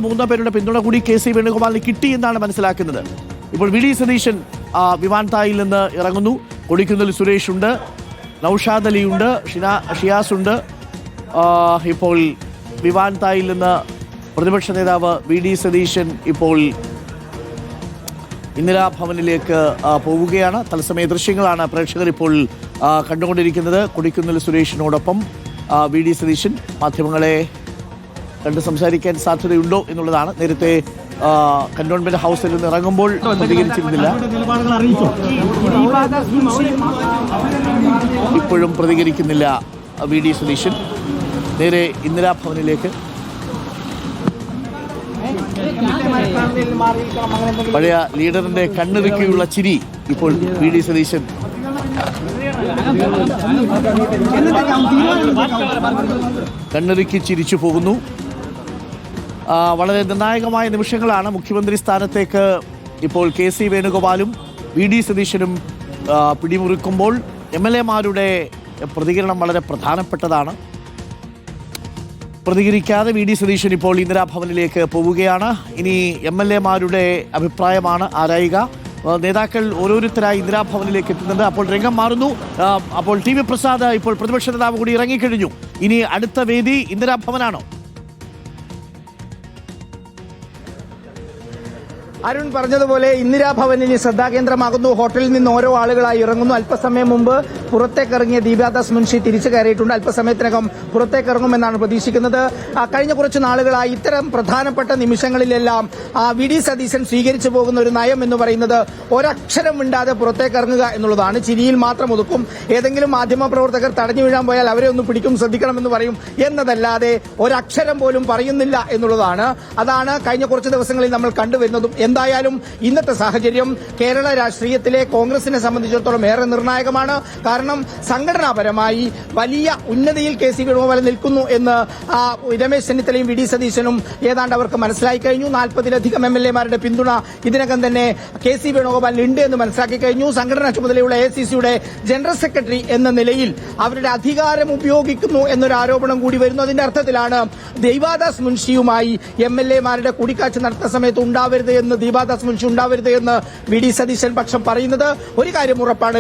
3 പേരുടെ പിന്തുണ കൂടി കെ സി വേണുഗോപാലിന് കിട്ടി എന്നാണ് മനസ്സിലാക്കുന്നത്. ഇപ്പോൾ വി ഡി സതീശൻ വിമാനത്തായിൽ നിന്ന് ഇറങ്ങുന്നു. കൊടിക്കുന്നിൽ സുരേഷ് ഉണ്ട്, നൌഷാദ് അലി ഉണ്ട്, ഷിയാസ് ഉണ്ട്. ഇപ്പോൾ വിമാനത്തായിൽ നിന്ന് പ്രതിപക്ഷ നേതാവ് വി ഡി സതീശൻ ഇപ്പോൾ ഇന്ദിരാഭവനിലേക്ക് പോവുകയാണ്. തത്സമയ ദൃശ്യങ്ങളാണ് പ്രേക്ഷകർ ഇപ്പോൾ കണ്ടുകൊണ്ടിരിക്കുന്നത്. കൊടിക്കുന്നിൽ സുരേഷിനോടൊപ്പം വി ഡി സതീശൻ മാധ്യമങ്ങളെ കണ്ട് സംസാരിക്കാൻ സാധ്യതയുണ്ടോ എന്നുള്ളതാണ്. നേരത്തെ കന്റോൺമെന്റ് ഹൗസിൽ നിന്ന് ഇറങ്ങുമ്പോൾ പ്രതികരിച്ചിരുന്നില്ല, ഇപ്പോഴും പ്രതികരിക്കുന്നില്ല വി ഡി സതീശൻ. നേരെ ഇന്ദിരാഭവനിലേക്ക് പഴയ ലീഡറിന്റെ കണ്ണിറുക്കിയുള്ള ചിരി ഇപ്പോൾ വി ഡി സതീശൻ കണ്ണിറുക്കി ചിരിച്ചു പോകുന്നു. വളരെ നിർണായകമായ നിമിഷങ്ങളാണ്. മുഖ്യമന്ത്രി സ്ഥാനത്തേക്ക് ഇപ്പോൾ കെ സി വേണുഗോപാലും വി ഡി സതീശനും പിടിമുറുക്കുമ്പോൾ MLA-മാരുടെ പ്രതികരണം വളരെ പ്രധാനപ്പെട്ടതാണ്. പ്രതികരിക്കാതെ വി ഡി സതീശൻ ഇപ്പോൾ ഇന്ദിരാഭവനിലേക്ക് പോവുകയാണ്. ഇനി MLA-മാരുടെ അഭിപ്രായമാണ് ആരായുക. നേതാക്കൾ ഓരോരുത്തരായി ഇന്ദിരാഭവനിലേക്ക് എത്തുന്നുണ്ട്. അപ്പോൾ രംഗം മാറുന്നു. അപ്പോൾ TV പ്രസാദ് ഇപ്പോൾ പ്രതിപക്ഷ നേതാവ് കൂടി ഇറങ്ങിക്കഴിഞ്ഞു. ഇനി അടുത്ത വേദി ഇന്ദിരാഭവനാണോ? അരുൺ പറഞ്ഞതുപോലെ ഇന്ദിരാഭവനിന് ശ്രദ്ധാകേന്ദ്രമാകുന്നു. ഹോട്ടലിൽ നിന്ന് ഓരോ ആളുകളായി ഇറങ്ങുന്നു. അല്പസമയം മുമ്പ് പുറത്തേക്കിറങ്ങിയ ദീപാദാസ് മുൻഷി തിരിച്ചു കയറിയിട്ടുണ്ട്. അല്പസമയത്തിനകം പുറത്തേക്കിറങ്ങുമെന്നാണ് പ്രതീക്ഷിക്കുന്നത്. കഴിഞ്ഞ കുറച്ച് നാളുകളായി ഇത്തരം പ്രധാനപ്പെട്ട നിമിഷങ്ങളിലെല്ലാം വി ഡി സതീശൻ സ്വീകരിച്ചു പോകുന്ന ഒരു നയം എന്ന് പറയുന്നത് ഒരക്ഷരം മിണ്ടാതെ പുറത്തേക്കിറങ്ങുക എന്നുള്ളതാണ്. ചിരിയിൽ മാത്രം ഒതുക്കും. ഏതെങ്കിലും മാധ്യമപ്രവർത്തകർ തടഞ്ഞു വീഴാൻ പോയാൽ അവരെ ഒന്ന് പിടിക്കും, ശ്രദ്ധിക്കണമെന്ന് പറയും എന്നതല്ലാതെ ഒരക്ഷരം പോലും പറയുന്നില്ല എന്നുള്ളതാണ്. അതാണ് കഴിഞ്ഞ കുറച്ച് ദിവസങ്ങളിൽ നമ്മൾ കണ്ടുവരുന്നതും. എന്തായാലും ഇന്നത്തെ സാഹചര്യം കേരള രാഷ്ട്രീയത്തിലെ കോൺഗ്രസിനെ സംബന്ധിച്ചിടത്തോളം ഏറെ നിർണായകമാണ്. കാരണം സംഘടനാപരമായി വലിയ ഉന്നതിയിൽ കെ സി വേണുഗോപാൽ നിൽക്കുന്നു എന്ന് രമേശ് ചെന്നിത്തലയും വി ഡി സതീശനും ഏതാണ്ട് അവർക്ക് മനസ്സിലാക്കി കഴിഞ്ഞു. 40-ലധികം MLA-മാരുടെ പിന്തുണ ഇതിനകം തന്നെ കെ സി വേണുഗോപാലിന് ഉണ്ട് എന്ന് മനസ്സിലാക്കി കഴിഞ്ഞു. സംഘടനാ ചുമതലയുള്ള AICC-യുടെ ജനറൽ സെക്രട്ടറി എന്ന നിലയിൽ അവരുടെ അധികാരം ഉപയോഗിക്കുന്നു എന്നൊരു ആരോപണം കൂടി വരുന്നു. അതിന്റെ അർത്ഥത്തിലാണ് ദീപാദാസ് മുൻഷിയുമായി MLA-മാരുടെ കൂടിക്കാഴ്ച നടത്തുന്ന സമയത്ത് ഉണ്ടാവരുത് എന്ന് ദീപാദാസ് മുൻഷി ഉണ്ടാവരുത് എന്ന് വി ഡി സതീശൻ പക്ഷം പറയുന്നത്. ഒരു കാര്യം ഉറപ്പാണ്,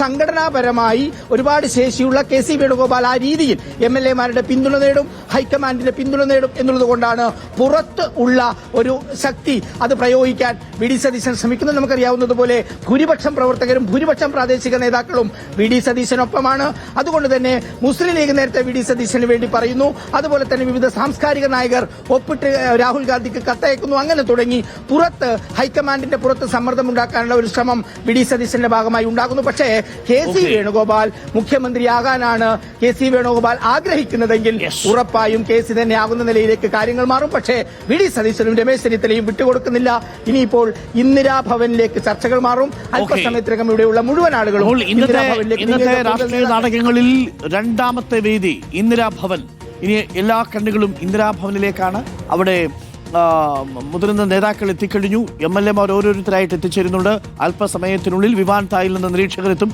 സംഘടനാപരമായി ഒരുപാട് ശേഷിയുള്ള കെ സി വേണുഗോപാൽ ആ രീതിയിൽ MLA-മാരുടെ പിന്തുണ നേടും, ഹൈക്കമാൻഡിന്റെ പിന്തുണ നേടും എന്നുള്ളത് കൊണ്ടാണ് പുറത്ത് ഉള്ള ഒരു ശക്തി അത് പ്രയോഗിക്കാൻ വി ഡി സതീശൻ ശ്രമിക്കുന്നത്. നമുക്കറിയാവുന്നതുപോലെ ഭൂരിപക്ഷം പ്രവർത്തകരും ഭൂരിപക്ഷം പ്രാദേശിക നേതാക്കളും വി ഡി സതീശനൊപ്പമാണ്. അതുകൊണ്ട് തന്നെ മുസ്ലിം ലീഗ് നേരത്തെ വി ഡി സതീശന് വേണ്ടി പറയുന്നു. അതുപോലെ തന്നെ വിവിധ സാംസ്കാരിക നായകർ ഒപ്പിട്ട് രാഹുൽ ഗാന്ധിക്ക് കത്തയക്കുന്നു. അങ്ങനെ തുടങ്ങി പുറത്ത് ഹൈക്കമാൻഡിന്റെ പുറത്ത് സമ്മർദ്ദമുണ്ടാക്കാനുള്ള ഒരു ശ്രമം വി ഡി സതീശന്റെ ഭാഗമായി ഉണ്ടാകുന്നു. പക്ഷേ കെ സി വേണുഗോപാൽ മുഖ്യമന്ത്രിയാകാനാണ് കെ സി വേണുഗോപാൽ ആഗ്രഹിക്കുന്നതെങ്കിൽ ഉറപ്പായും കെ സി തന്നെ ആകുന്ന നിലയിലേക്ക് കാര്യങ്ങൾ മാറും. പക്ഷേ വി ഡി സതീശനും രമേശ് ചെന്നിത്തലയും വിട്ടുകൊടുക്കുന്നില്ല. ഇനിയിപ്പോൾ ഇന്ദിരാഭവനിലേക്ക് ചർച്ചകൾ മാറും. അല്പസമയത്തിനകം ഇവിടെയുള്ള മുഴുവൻ ആളുകളും ഇന്നത്തെ രാഷ്ട്രീയ നാടകങ്ങളിൽ രണ്ടാമത്തെ വേദി ഇന്ദിരാഭവൻ. ഇനി എല്ലാ കണ്ണുകളും ഇന്ദിരാഭവനിലേക്കാണ്. അവിടെ മുതിർന്ന നേതാക്കൾ എത്തിക്കഴിഞ്ഞു. MLA-മാർ ഓരോരുത്തരായിട്ട് എത്തിച്ചേരുന്നുണ്ട്. അല്പസമയത്തിനുള്ളിൽ വിമാനത്തായിൽ നിന്ന് നിരീക്ഷകരെത്തും.